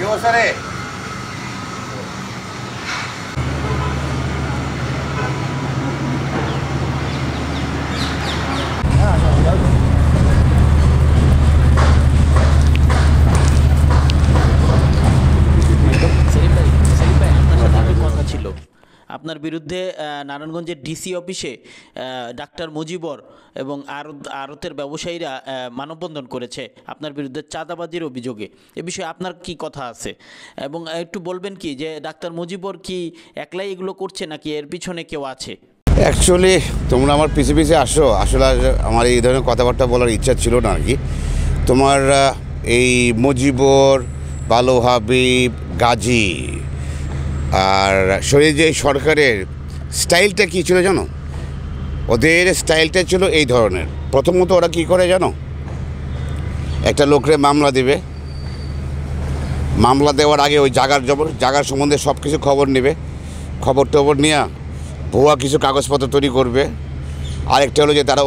অবস্থা রে? আপনার বিরুদ্ধে নারায়ণগঞ্জের ডিসি অফিসে ডাক্তার মুজিবর এবং আড়তের ব্যবসায়ীরা মানববন্ধন করেছে আপনার বিরুদ্ধে চাঁদাবাজির অভিযোগে। এ বিষয়ে আপনার কি কথা আছে এবং একটু বলবেন কি যে ডাক্তার মুজিবর কি একলাই এগুলো করছে নাকি এর পিছনে কেউ আছে? অ্যাকচুয়ালি তোমরা আমার পিছে পিছে আসো, আসলে আমার এই ধরনের কথাবার্তা বলার ইচ্ছা ছিল না আর কি। তোমার এই মুজিবর, বালু হাবিব, গাজী আর শরীর যে সরকারের স্টাইলটা কী ছিল জানো? ওদের স্টাইলটা ছিল এই ধরনের। প্রথমত ওরা কি করে জানো? একটা লোকরে মামলা দেবে, মামলা দেওয়ার আগে ওই জায়গার সম্বন্ধে সব কিছু খবর নেবে, খবর টবর নিয়ে ভুয়া কিছু কাগজপত্র তৈরি করবে। আরেকটা হলো যে তারা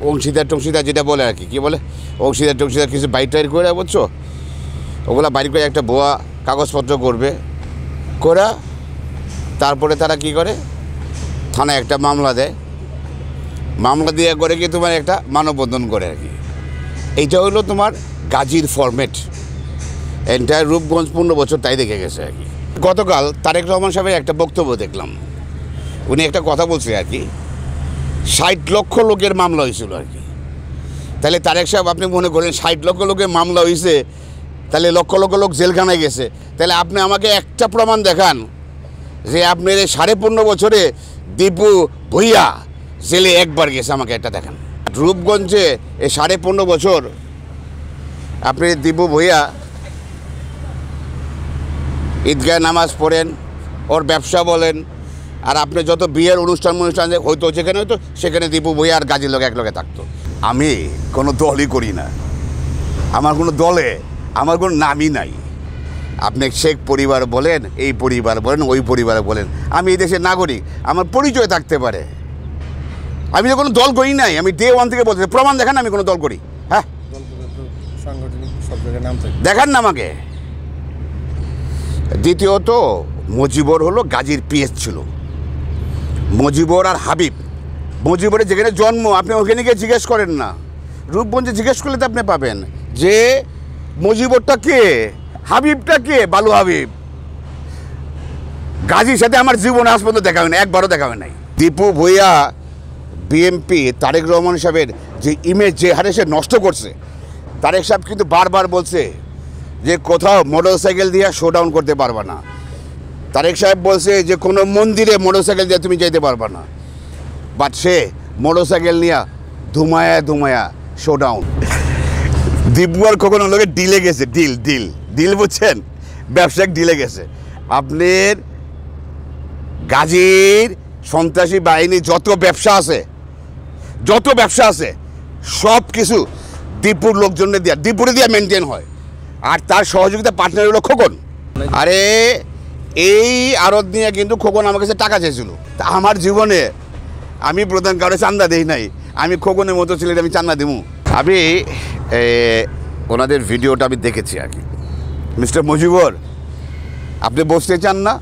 অংশীদার যেটা বলে আর কি, কী বলে অংশীদার কিছু বাইর টাইর করে, বুঝছো? ওগুলা বাইর করে একটা ভুয়া কাগজপত্র করবে, করে তারপরে তারা কি করে থানায় একটা মামলা দেয়, মামলা দিয়ে করে কি তোমার একটা মানববন্ধন করে আর কি। এইটা হলো তোমার গাজীর ফরম্যাট। এন্টায়ার রূপগঞ্জ 15 বছর তাই দেখে গেছে আর কি। গতকাল তারেক রহমান সাহেবের একটা বক্তব্য দেখলাম, উনি একটা কথা বলছে আর কি, 60 লক্ষ লোকের মামলা হয়েছিল আর কি। তাহলে তারেক সাহেব আপনি মনে করেন 60 লক্ষ লোকের মামলা হয়েছে, তাহলে লক্ষ লক্ষ লোক জেলখানায় গেছে, তাহলে আপনি আমাকে একটা প্রমাণ দেখান যে আপনার এই 15.5 বছরে দীপু ভুইয়া জেলে একবার গেছে, আমাকে একটা দেখান। রূপগঞ্জে এই 15.5 বছর আপনি দীপু ভুইয়া ঈদগায় নামাজ পড়েন, ওর ব্যবসা বলেন, আর আপনি যত বিয়ের অনুষ্ঠান হয়তো যেখানে হয়তো সেখানে দীপু ভুইয়া আর গাজীর লোক একলগে থাকতো। আমি কোনো দলই করি না, আমার কোনো দলে আমার কোনো নামই নাই। আপনি শেখ পরিবার বলেন, এই পরিবার বলেন, ওই পরিবার বলেন, আমি এই দেশের নাগরিক, আমার পরিচয় থাকতে পারে। আমি তো কোনো দল করি নাই, আমি ডে 1 থেকে বলতে প্রমাণ দেখান আমি কোনো দল করি। হ্যাঁ দেখান না আমাকে। দ্বিতীয়ত মুজিবর হলো গাজীর পিএস ছিল, মুজিবর আর হাবিব। মুজিবরের যেখানে জন্ম আপনি ওখানে গিয়ে জিজ্ঞেস করেন না, রূপগঞ্জে জিজ্ঞেস করলে তো আপনি পাবেন যে মুজিবরটা কে, হাবিবটা কে, বালু হাবিব। গাজীর সাথে আমার জীবনে আজ পর্যন্ত দেখা হয় না, একবারও দেখা হয় নাই। দীপু ভুইয়া বিএমপি তারেক রহমান সাহেবের যে ইমেজ যে হারে সে নষ্ট করছে, তারেক সাহেব কিন্তু বারবার বলছে যে কোথাও মোটরসাইকেল দিয়ে শোডাউন করতে পারবা না। তারেক সাহেব বলছে যে কোনো মন্দিরে মোটরসাইকেল দিয়ে তুমি যেতে পারবা না, বাট সে মোটরসাইকেল নিয়ে ধুমায়া শোডাউন। দীপু আর কখনো লোকে ডিলে গেছে, ডিল বুঝছেন, ব্যবসায়িক ডিলে গেছে। আপনার গাজীর সন্ত্রাসী বাহিনী যত ব্যবসা আছে সব কিছু দীপুর লোকজনে দীপুরে দিয়ে মেনটেন হয়, আর তার সহযোগিতা পার্টনার হলো খোকন। আরে এই আড়ত নিয়ে কিন্তু খোকন আমার কাছে টাকা চেয়েছিল। তা আমার জীবনে আমি প্রধান কারো চান্দা দেই নাই, আমি খোকনের মতো ছেলে আমি চান্দা দেবো। আমি ওনাদের ভিডিওটা আমি দেখেছি আর কি। মিস্টার মুজিবর, আপনি বসতে চান না?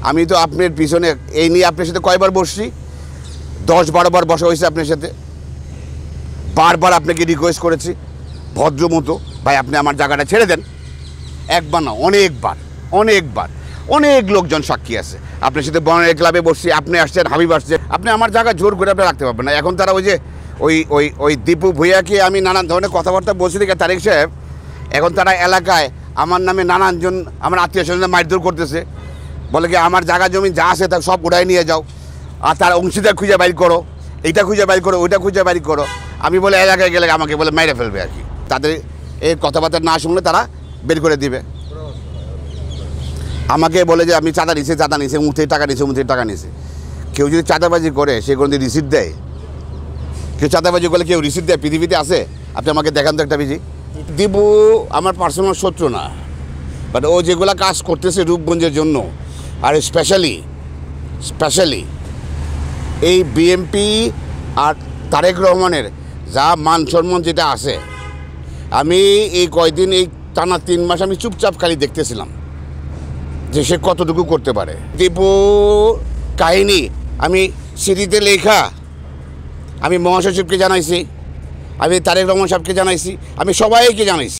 আমি তো আপনার পিছনে এই নিয়ে আপনার সাথে কয়বার বসছি, 10-12 বার বসা হয়েছে আপনার সাথে। বারবার আপনাকে রিকোয়েস্ট করেছি ভদ্র মতো, ভাই আপনি আমার জায়গাটা ছেড়ে দেন। একবার না, অনেকবার অনেক লোকজন সাক্ষী আছে। আপনার সাথে বনের ক্লাবে বসছি, আপনি আসছেন, হাবিব আসছেন, আপনি আমার জায়গা জোর করে আপনি রাখতে পারবেন না। এখন তারা ওই যে ওই দীপু ভুইয়াকে আমি নানান ধরনের কথাবার্তা বলছি দেখে তারেক সাহেব, এখন তারা এলাকায় আমার নামে নানানজন আমার আত্মীয় স্বজনরা মারধর করতেছে, বলে কি আমার জায়গা জমি যা আছে তা সব উড়াই নিয়ে যাও, আর তার অংশীদার খুঁজে বাইর করো, এইটা খুঁজে বাইর করো, ওইটা খুঁজে বাইর করো। আমি বলে এলাকায় গেলে আমাকে বলে মেরে ফেলবে আর কি। তাদের এই কথাবার্তা না শুনলে তারা বের করে দিবে। আমাকে বলে যে আমি চাঁদা নিছে, মুঠে টাকা নিছে। কেউ যদি চাঁদাবাজি করে সে কোনো রিসিপ্ট দেয়? কেউ চাঁদাবাজি করলে কেউ রিসিপ্ট দেয় পৃথিবীতে আছে? আপনি আমাকে দেখান তো একটা বিজি। দীপু আমার পার্সোনাল শত্রু না, বাট ও যেগুলা কাজ করতেছে রূপগঞ্জের জন্য, আর স্পেশালি এই বিএমপি আর তারেক রহমানের যা মান সম্মান যেটা আছে, আমি এই কয়দিন এই টানা 3 মাস আমি চুপচাপ খালি দেখতেছিলাম যে সে কতটুকু করতে পারে। দীপু কাহিনী আমি সিডিতে লেখা, আমি মহাসচিবকে জানাইছি, আমি তারেক রহমান সাহেবকে জানাইছি, আমি সবাইকে জানাইছি।